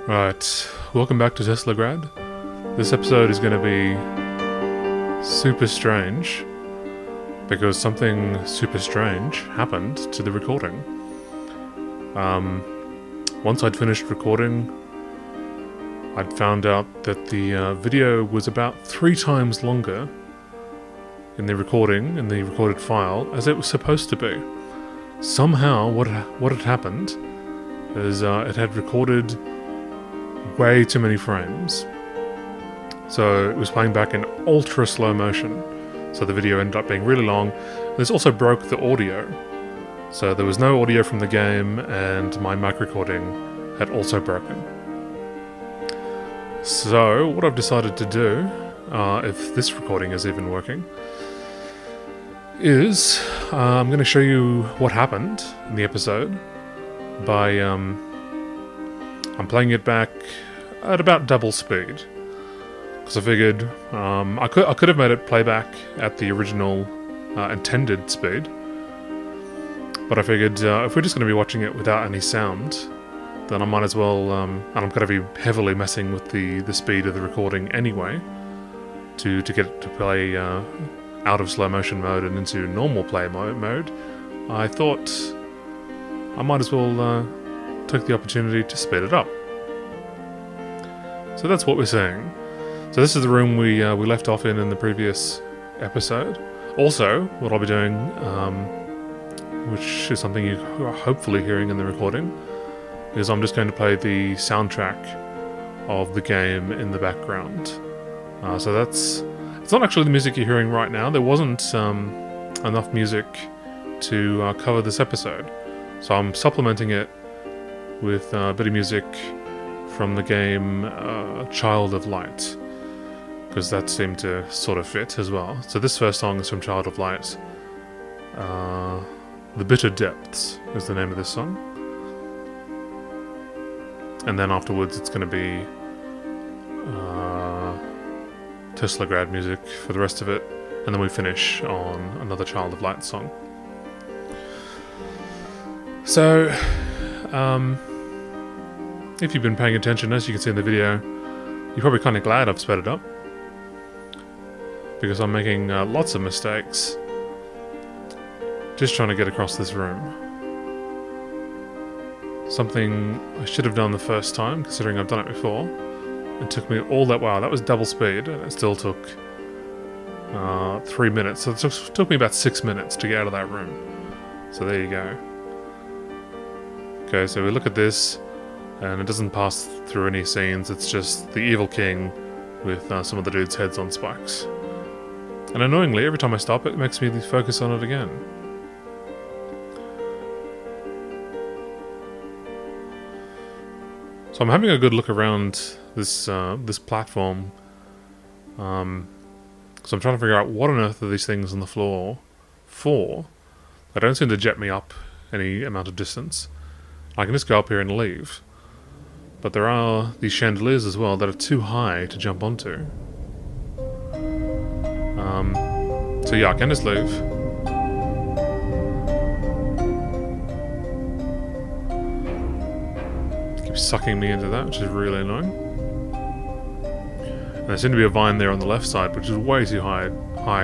Right, welcome back to Teslagrad. This episode is going to be super strange because something super strange happened to the recording. Once I'd finished recording, I'd found out that the video was about 3 times longer in the recorded file, as it was supposed to be. Somehow, what had happened is it had recorded way too many frames. So it was playing back in ultra slow motion. So the video ended up being really long. This also broke the audio. So there was no audio from the game, and my mic recording had also broken. So what I've decided to do, if this recording is even working, is I'm going to show you what happened in the episode by I'm playing it back at about double speed, because I figured I could have made it play back at the original intended speed, but I figured if we're just going to be watching it without any sound, then I might as well, and I'm going to be heavily messing with the speed of the recording anyway, to get it to play out of slow motion mode and into normal play mode. I thought I might as well take the opportunity to speed it up. So that's what we're seeing. So this is the room we left off in the previous episode. Also, what I'll be doing, which is something you are hopefully hearing in the recording, is I'm just going to play the soundtrack of the game in the background. So it's not actually the music you're hearing right now. There wasn't enough music to cover this episode. So I'm supplementing it with a bit of music from the game Child of Light, because that seemed to sort of fit as well. So this first song is from Child of Light. The Bitter Depths is the name of this song. And then afterwards it's going to be Teslagrad music for the rest of it. And then we finish on another Child of Light song. So, if you've been paying attention, as you can see in the video, you're probably kind of glad I've sped it up, because I'm making lots of mistakes just trying to get across this room. Something I should have done the first time, considering I've done it before. It took me all that while. That was double speed, and it still took 3 minutes. So it took me about 6 minutes to get out of that room. So there you go. Okay, so we look at this, and it doesn't pass through any scenes. It's just the evil king with some of the dudes' heads on spikes. And annoyingly, every time I stop, it makes me focus on it again. So I'm having a good look around this platform. So I'm trying to figure out what on earth are these things on the floor for. They don't seem to jet me up any amount of distance. I can just go up here and leave. But there are these chandeliers as well that are too high to jump onto. So yeah, I can just leave. It keeps sucking me into that, which is really annoying. And there seems to be a vine there on the left side, which is way too high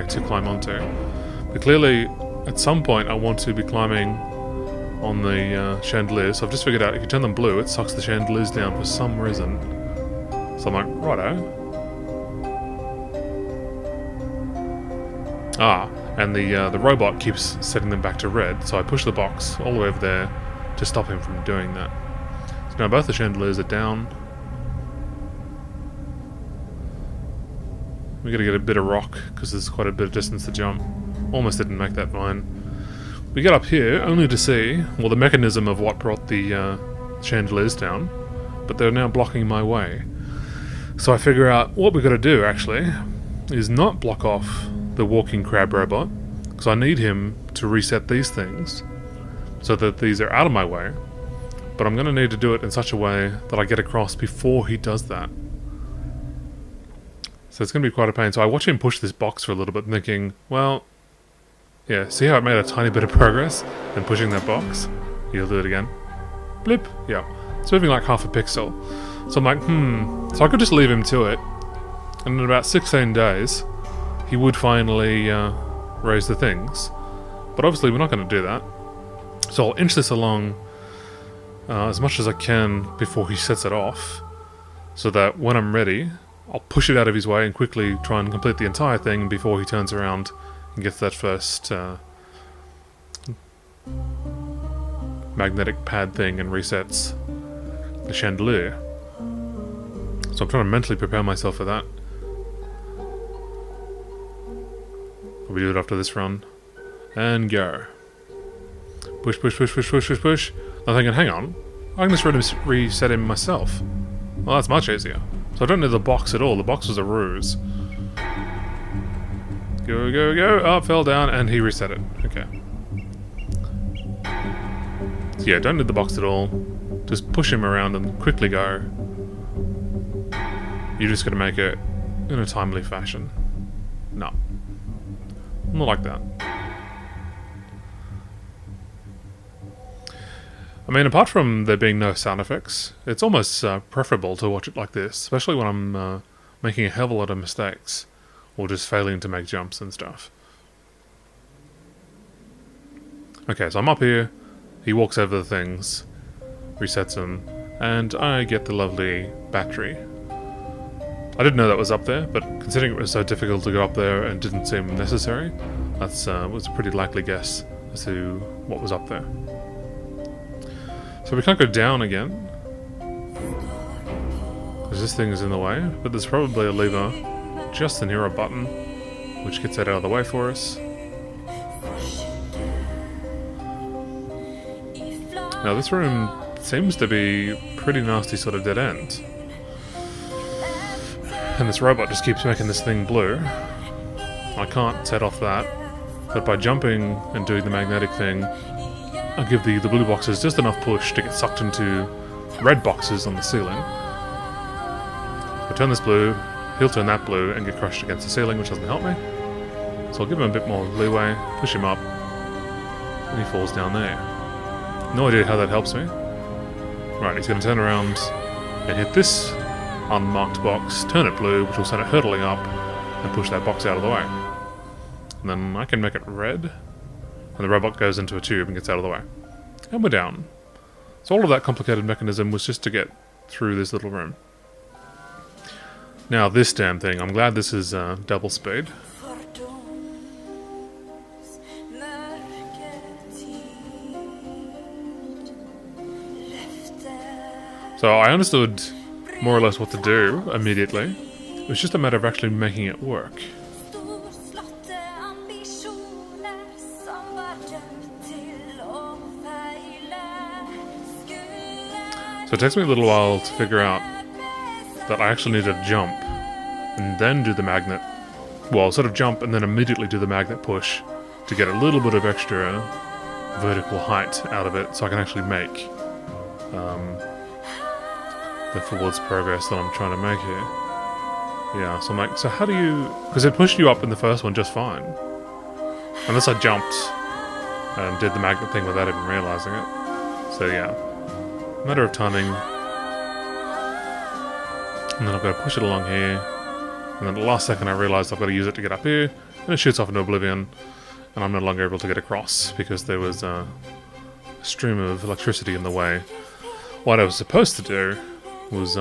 to climb onto. But clearly, at some point, I want to be climbing on the chandeliers. So I've just figured out if you turn them blue, it sucks the chandeliers down for some reason. So I'm like, righto. And the robot keeps setting them back to red, so I push the box all the way over there to stop him from doing that. So now both the chandeliers are down. We gotta get a bit of rock, because there's quite a bit of distance to jump. Almost didn't make that vine. We get up here only to see, well, the mechanism of what brought the chandeliers down, but they're now blocking my way. So I figure out what we've got to do, actually, is not block off the walking crab robot, because I need him to reset these things so that these are out of my way, but I'm going to need to do it in such a way that I get across before he does that. So it's going to be quite a pain. So I watch him push this box for a little bit, thinking, well, yeah, see how it made a tiny bit of progress in pushing that box? He'll do it again. Blip. Yeah. It's moving like half a pixel. So I'm like, so I could just leave him to it, and in about 16 days, he would finally raise the things. But obviously we're not going to do that. So I'll inch this along as much as I can before he sets it off, so that when I'm ready, I'll push it out of his way and quickly try and complete the entire thing before he turns around and gets that first magnetic pad thing and resets the chandelier. So I'm trying to mentally prepare myself for that. We do it after this run. And go. Push, push, push, push, push, push, push. I'm thinking, hang on, I can just reset him myself. Well, that's much easier. So I don't need the box at all. The box was a ruse. Go, go, go. Oh, fell down, and he reset it. Okay. So yeah, don't need the box at all. Just push him around and quickly go. You're just going to make it in a timely fashion. No. Not like that. I mean, apart from there being no sound effects, it's almost preferable to watch it like this, especially when I'm making a hell of a lot of mistakes, or just failing to make jumps and stuff. Okay, so I'm up here, he walks over the things, resets them, and I get the lovely battery. I didn't know that was up there, but considering it was so difficult to go up there and didn't seem necessary, that was a pretty likely guess as to what was up there. So we can't go down again, because this thing is in the way, but there's probably a lever just in here, a button, which gets that out of the way for us. Now this room seems to be pretty nasty sort of dead end. And this robot just keeps making this thing blue. I can't set off that, but by jumping and doing the magnetic thing, I'll give the blue boxes just enough push to get sucked into red boxes on the ceiling. I turn this blue, he'll turn that blue and get crushed against the ceiling, which doesn't help me. So I'll give him a bit more leeway, push him up, and he falls down there. No idea how that helps me. Right, he's going to turn around and hit this unmarked box, turn it blue, which will send it hurtling up, and push that box out of the way. And then I can make it red, and the robot goes into a tube and gets out of the way. And we're down. So all of that complicated mechanism was just to get through this little room. Now this damn thing, I'm glad this is double speed. So I understood more or less what to do immediately. It was just a matter of actually making it work. So it takes me a little while to figure out that I actually need to jump and then do the magnet. Well, sort of jump and then immediately do the magnet push to get a little bit of extra vertical height out of it so I can actually make the forwards progress that I'm trying to make here. Yeah, so I'm like, so how do you... Because it pushed you up in the first one just fine. Unless I jumped and did the magnet thing without even realizing it. So yeah, matter of timing. And then I've got to push it along here. And then at the last second I realized I've got to use it to get up here. And it shoots off into oblivion. And I'm no longer able to get across because there was a stream of electricity in the way. What I was supposed to do was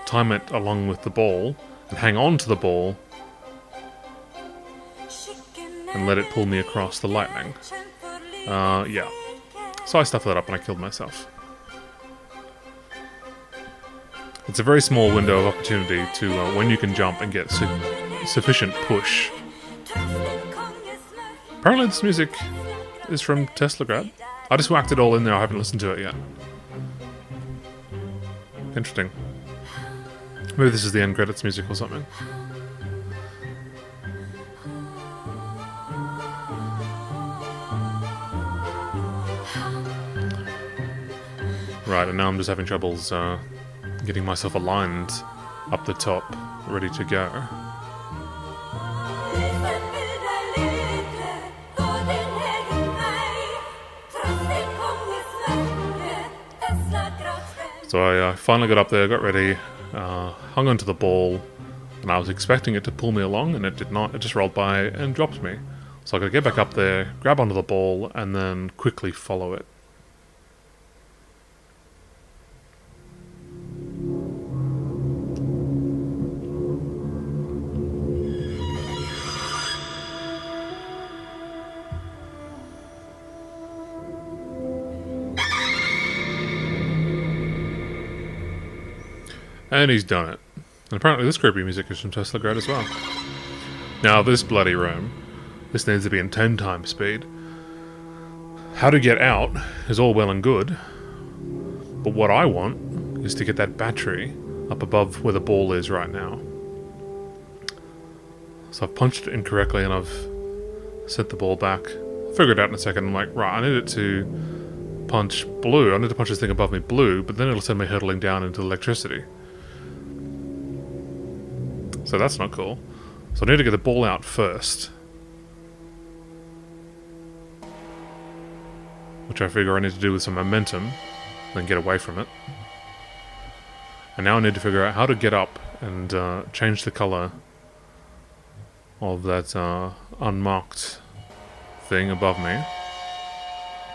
time it along with the ball and hang on to the ball and let it pull me across the lightning. Yeah. So I stuffed that up and I killed myself. It's a very small window of opportunity to when you can jump and get sufficient push. Apparently this music is from Teslagrad. I just whacked it all in there, I haven't listened to it yet. Interesting. Maybe this is the end credits music or something. Right, and now I'm just having troubles getting myself aligned up the top, ready to go. So I finally got up there, got ready, hung onto the ball, and I was expecting it to pull me along, and it did not. It just rolled by and dropped me. So I got to get back up there, grab onto the ball, and then quickly follow it. And he's done it. And apparently this creepy music is from Teslagrad as well. Now this bloody room, this needs to be in 10 times speed. How to get out is all well and good, but what I want is to get that battery up above where the ball is right now. So I've punched it incorrectly and I've sent the ball back. I'll figure it out in a second. I'm like, right, I need it to punch blue. I need to punch this thing above me blue, but then it'll send me hurtling down into electricity. So that's not cool. So I need to get the ball out first. Which I figure I need to do with some momentum, then get away from it. And now I need to figure out how to get up and change the colour of that unmarked thing above me,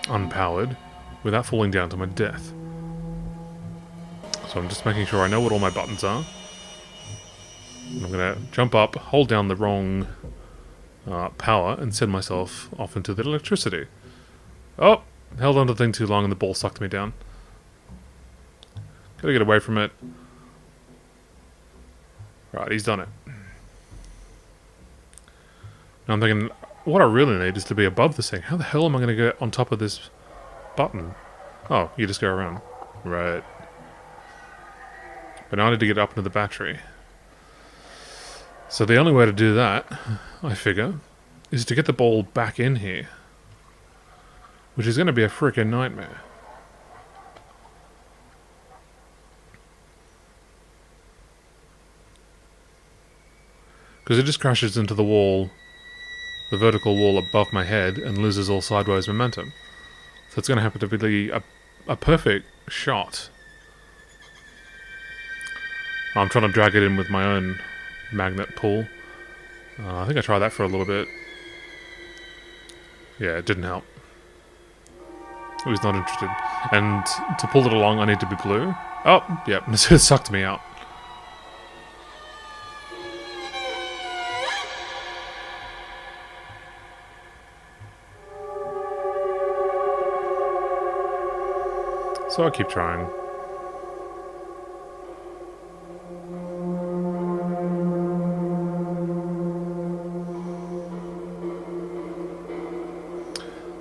unpowered, without falling down to my death. So I'm just making sure I know what all my buttons are. I'm going to jump up, hold down the wrong power, and send myself off into the electricity. Oh! Held onto the thing too long and the ball sucked me down. Gotta get away from it. Right, he's done it. Now I'm thinking, what I really need is to be above this thing. How the hell am I going to get on top of this button? Oh, you just go around. Right. But now I need to get up into the battery. So the only way to do that, I figure, is to get the ball back in here. Which is going to be a freaking nightmare. Because it just crashes into the wall, the vertical wall above my head, and loses all sideways momentum. So it's going to have to be a perfect shot. I'm trying to drag it in with my own magnet pull. I think I tried that for a little bit. Yeah, it didn't help. He was not interested. And to pull it along, I need to be blue. Oh, yep, it sucked me out. So I keep trying.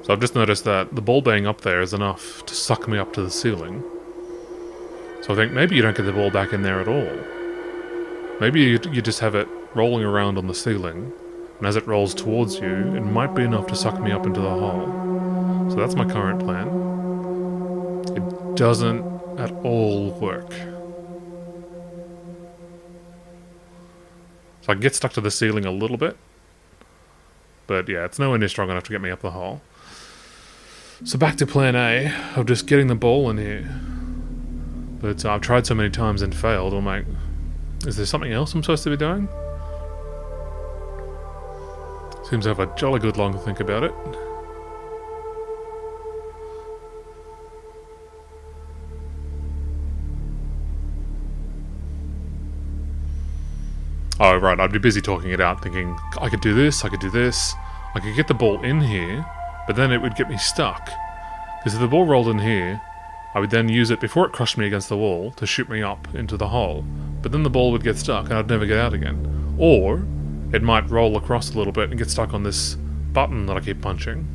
So I've just noticed that the ball being up there is enough to suck me up to the ceiling. So I think maybe you don't get the ball back in there at all. Maybe you just have it rolling around on the ceiling, and as it rolls towards you, it might be enough to suck me up into the hole. So that's my current plan. It doesn't at all work. So I can get stuck to the ceiling a little bit, but yeah, it's nowhere near strong enough to get me up the hole. So back to plan A of just getting the ball in here. But I've tried so many times and failed. I'm like, is there something else I'm supposed to be doing? Seems to have a jolly good long think about it. Oh, right, I'd be busy talking it out, thinking, I could do this, I could do this. I could get the ball in here, but then it would get me stuck. Because if the ball rolled in here, I would then use it before it crushed me against the wall to shoot me up into the hole. But then the ball would get stuck and I'd never get out again. Or it might roll across a little bit and get stuck on this button that I keep punching.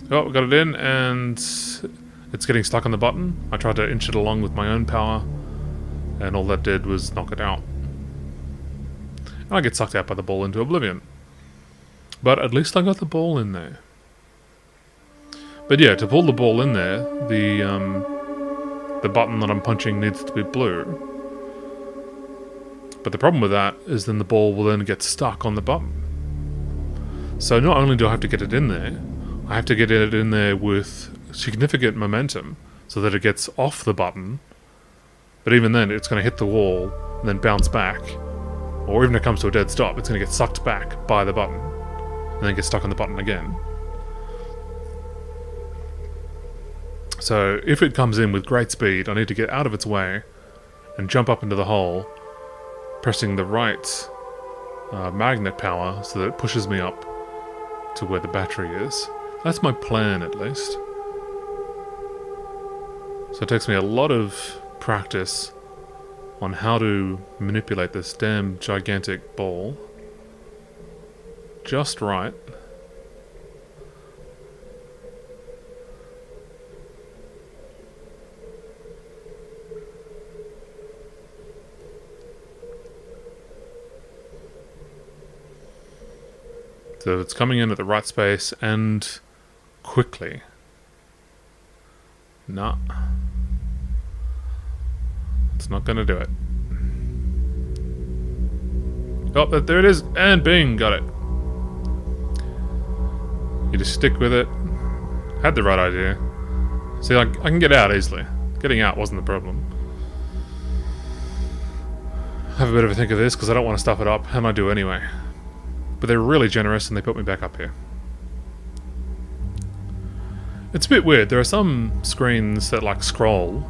Oh, we got it in and it's getting stuck on the button. I tried to inch it along with my own power and all that did was knock it out. And I get sucked out by the ball into oblivion. But at least I got the ball in there. But yeah, to pull the ball in there, the button that I'm punching needs to be blue. But the problem with that is then the ball will then get stuck on the button. So not only do I have to get it in there, I have to get it in there with significant momentum so that it gets off the button, but even then it's going to hit the wall and then bounce back, or even if it comes to a dead stop, it's going to get sucked back by the button and then get stuck on the button again. So if it comes in with great speed, I need to get out of its way and jump up into the hole, pressing the right magnet power so that it pushes me up to where the battery is. That's my plan, at least. So it takes me a lot of practice on how to manipulate this damn gigantic ball just right. So it's coming in at the right space and quickly. Nah. It's not gonna do it. Oh, there it is, and bing, got it. You just stick with it. Had the right idea. See, I can get out easily. Getting out wasn't the problem. Have a bit of a think of this, because I don't want to stuff it up, and I do anyway. But they're really generous and they put me back up here. It's a bit weird. There are some screens that like scroll.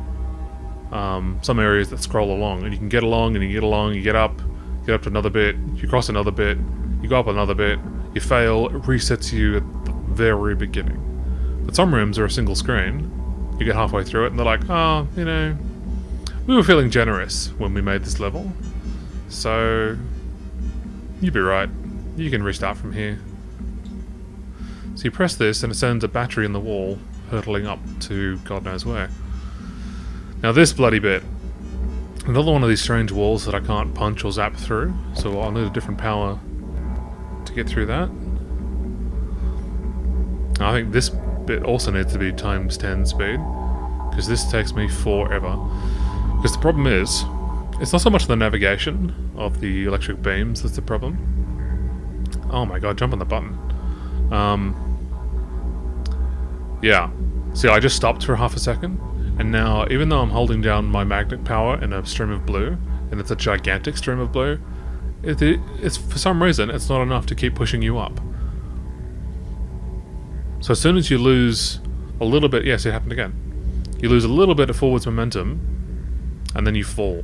Some areas that scroll along, and you can get along and you get along, you get up to another bit, you cross another bit, you go up another bit, you fail, it resets you at the very beginning. But some rooms are a single screen. You get halfway through it and they're like, oh, you know, we were feeling generous when we made this level. So, you'd be right. You can restart from here. So you press this and it sends a battery in the wall hurtling up to God knows where. Now this bloody bit, another one of these strange walls that I can't punch or zap through, so I'll need a different power to get through that. I think this bit also needs to be times 10 speed, because this takes me forever. Because the problem is, it's not so much the navigation of the electric beams that's the problem. Oh my god, jump on the button. Yeah. See, I just stopped for half a second, and now, even though I'm holding down my magnet power in a stream of blue, and it's a gigantic stream of blue, it's for some reason, it's not enough to keep pushing you up. So as soon as you lose a little bit, yes, it happened again. You lose a little bit of forwards momentum, and then you fall.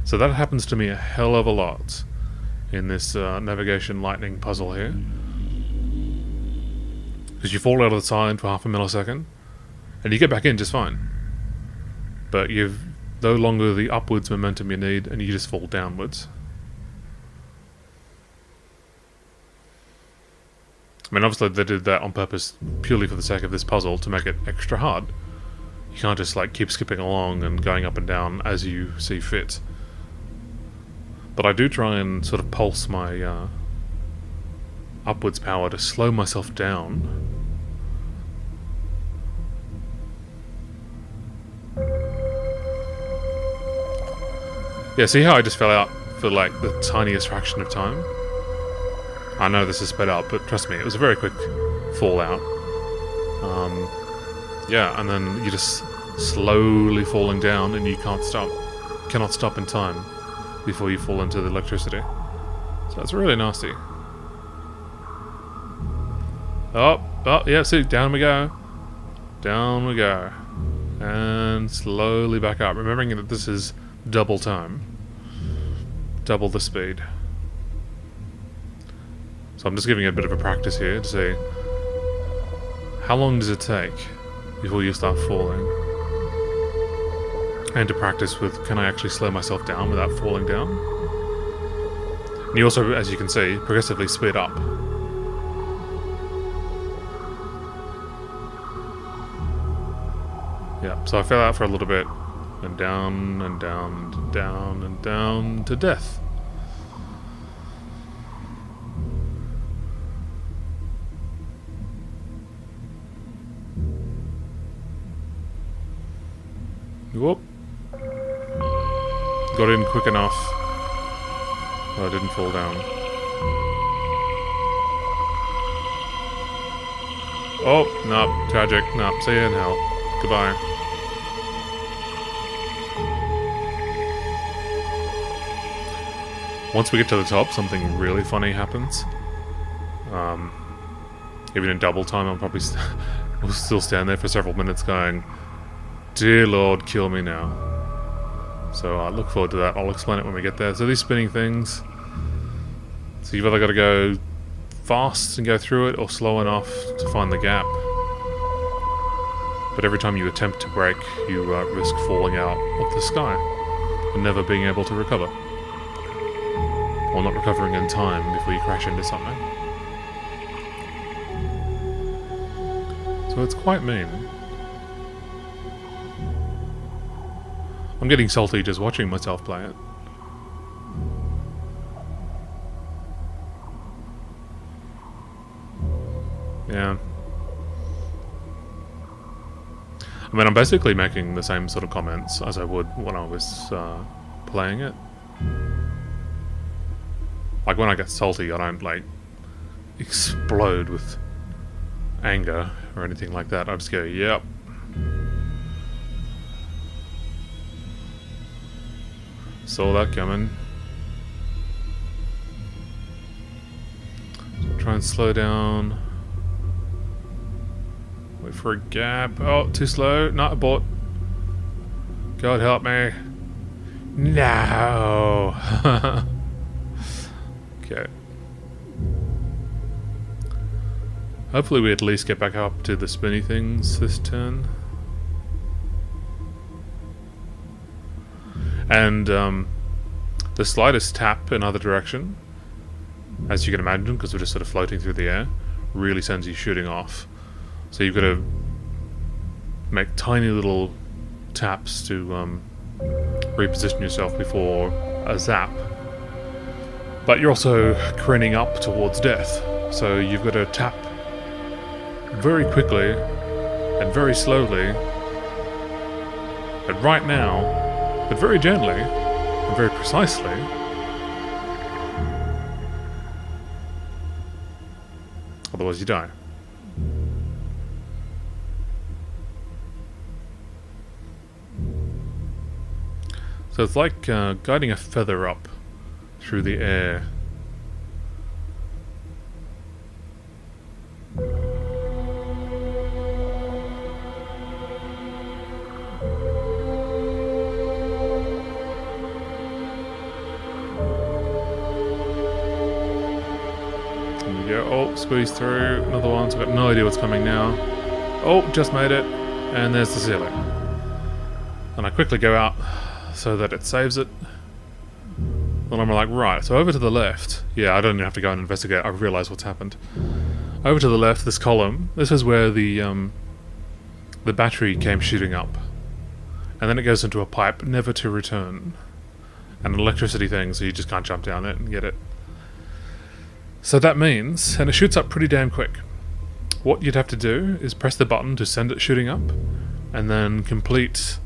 So that happens to me a hell of a lot in this navigation lightning puzzle here. Because you fall out of the side for half a millisecond, and you get back in just fine. But you've no longer the upwards momentum you need, and you just fall downwards. I mean, obviously they did that on purpose, purely for the sake of this puzzle, to make it extra hard. You can't just like keep skipping along and going up and down as you see fit. But I do try and sort of pulse my upwards power to slow myself down. Yeah, see how I just fell out for like the tiniest fraction of time? I know this is sped up, but trust me, it was a very quick fallout. Yeah, and then you're just slowly falling down and you can't stop. Cannot stop in time before you fall into the electricity. So it's really nasty. Oh, yeah, see, down we go. Down we go. And slowly back up, remembering that this is double time. Double the speed. So I'm just giving it a bit of a practice here to see how long does it take before you start falling. And to practice with, can I actually slow myself down without falling down? And you also, as you can see, progressively speed up. Yeah, so I fell out for a little bit, and down, and down, and down, and down to death. Whoop. Got in quick enough. Oh, I didn't fall down. Oh, no, tragic. No, see you in hell. Goodbye. Once we get to the top, something really funny happens. Even in double time, I'll probably will still stand there for several minutes going, "Dear Lord, kill me now." So I look forward to that. I'll explain it when we get there. So these spinning things, so you've either got to go fast and go through it, or slow enough to find the gap. But every time you attempt to brake, you risk falling out of the sky and never being able to recover. Or not recovering in time before you crash into something. So it's quite mean. I'm getting salty just watching myself play it. Yeah. I mean, I'm basically making the same sort of comments as I would when I was playing it. Like, when I get salty, I don't, like, explode with anger or anything like that. I just go, yep. Saw that coming. Try and slow down. Wait for a gap. Oh, too slow. Not abort. God help me. No. Okay. Hopefully we at least get back up to the spinny things this turn. And the slightest tap in either direction, as you can imagine, because we're just sort of floating through the air, really sends you shooting off. So you've got to make tiny little taps to reposition yourself before a zap. But you're also craning up towards death, so you've got to tap very quickly and very slowly, and right now, but very gently and very precisely. Otherwise you die. So it's like guiding a feather up through the air. There we go. Oh, squeeze through. Another one. So I've got no idea what's coming now. Oh, just made it. And there's the ceiling. And I quickly go out so that it saves it. Then I'm like, right, so over to the left. Yeah, I don't even have to go and investigate. I realise what's happened. Over to the left, this column. This is where the battery came shooting up. And then it goes into a pipe, never to return. And an electricity thing, so you just can't jump down it and get it. So that means, and it shoots up pretty damn quick. What you'd have to do is press the button to send it shooting up, and then complete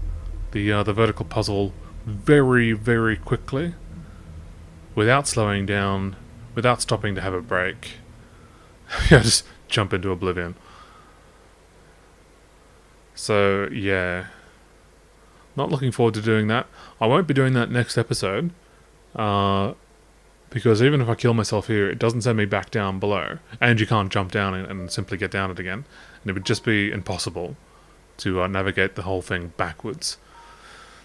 the vertical puzzle very, very quickly, without slowing down, without stopping to have a break. Yeah, just jump into oblivion. So, yeah. Not looking forward to doing that. I won't be doing that next episode, because even if I kill myself here, it doesn't send me back down below, and you can't jump down and simply get down it again, and it would just be impossible to navigate the whole thing backwards.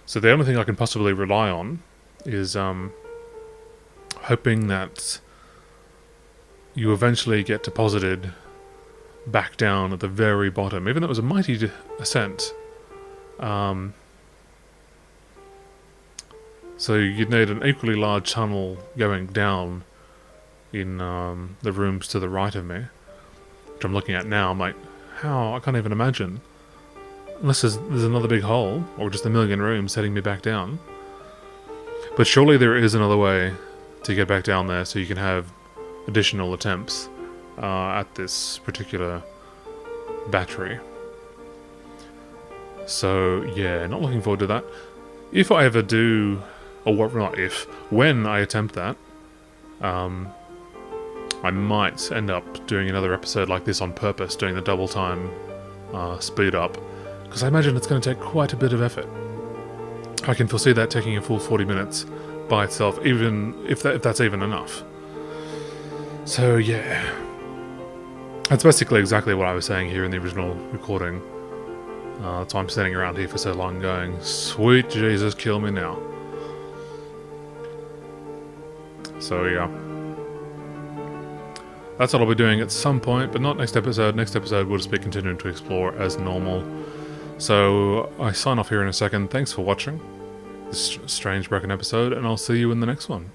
So the only thing I can possibly rely on is hoping that you eventually get deposited back down at the very bottom, even though it was a mighty ascent. So you'd need an equally large tunnel going down in the rooms to the right of me, which I'm looking at now. I'm like, how? I can't even imagine. Unless there's another big hole, or just a million rooms heading me back down. But surely there is another way to get back down there, so you can have additional attempts at this particular battery. So yeah, not looking forward to that. If I ever do, or what, not if, when I attempt that, I might end up doing another episode like this on purpose, doing the double time speed up, because I imagine it's going to take quite a bit of effort. I can foresee that taking a full 40 minutes by itself, even if that's even enough. So yeah, that's basically exactly what I was saying here in the original recording. That's why I'm standing around here for so long going, sweet Jesus, kill me now. So yeah, that's what I'll be doing at some point, but not next episode. Next episode we'll just be continuing to explore as normal. So I sign off here in a second. Thanks for watching this strange broken episode, and I'll see you in the next one.